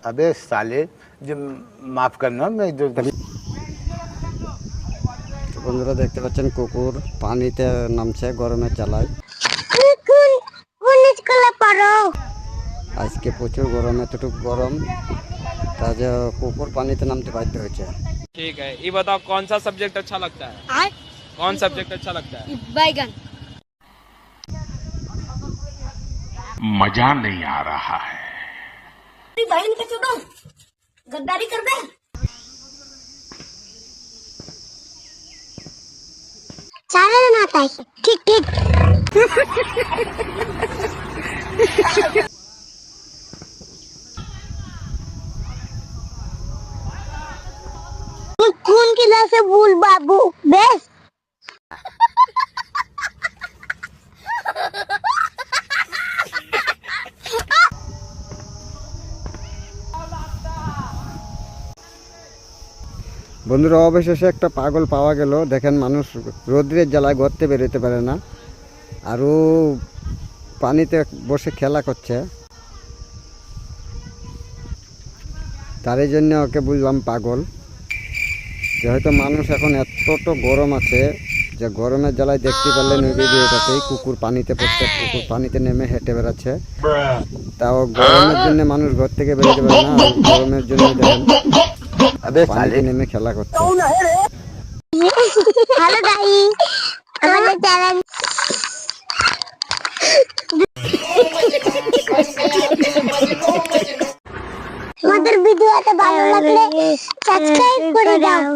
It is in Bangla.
अबे साले जो माफ करना मैं जो তো বন্ধুরা দেখতে পাচ্ছেন কুকুর পানিতে নামছে গরমের জ্বালায়। আজকে প্রচুর গরম, এতটুকু গরম তা যে কুকুর পানিতে নামতে বাধ্য হয়েছে। ठीक है, ये बताओ कौन सा सब्जेक्ट अच्छा लगता है? कौन सब्जेक्ट अच्छा लगता है? बैगन। मजा नहीं आ रहा है। बहन के चुदो गद्दारी कर दे। चावल बनाता है। ठीक ठीक। कौन किला से बोल बाबू बेस। বন্ধুরা অবশেষে একটা পাগল পাওয়া গেল। দেখেন মানুষ রোদ্রের জ্বালায় ঘরতে বেরোতে পারে না, আরও পানিতে বসে খেলা করছে। তারই জন্য ওকে বুঝলাম পাগল। যে হয়তো মানুষ এখন এতটা গরম আছে যে গরমের জ্বালায় দেখতে পারলেন ওই ভিডিওটাতেই কুকুর পানিতে পড়ছে, কুকুর পানিতে নেমে হেঁটে বেড়াচ্ছে। তাও গরমের জন্য মানুষ ঘর থেকে বেরোতে পারে না, আর গরমের জন্য দেখেন अबे পানিতে साले নেমে খেলা করছে। हेलो गाइस हमारे चैनल আমাদের ভিডিওটা ভালো লাগলে সাবস্ক্রাইব করে দাও।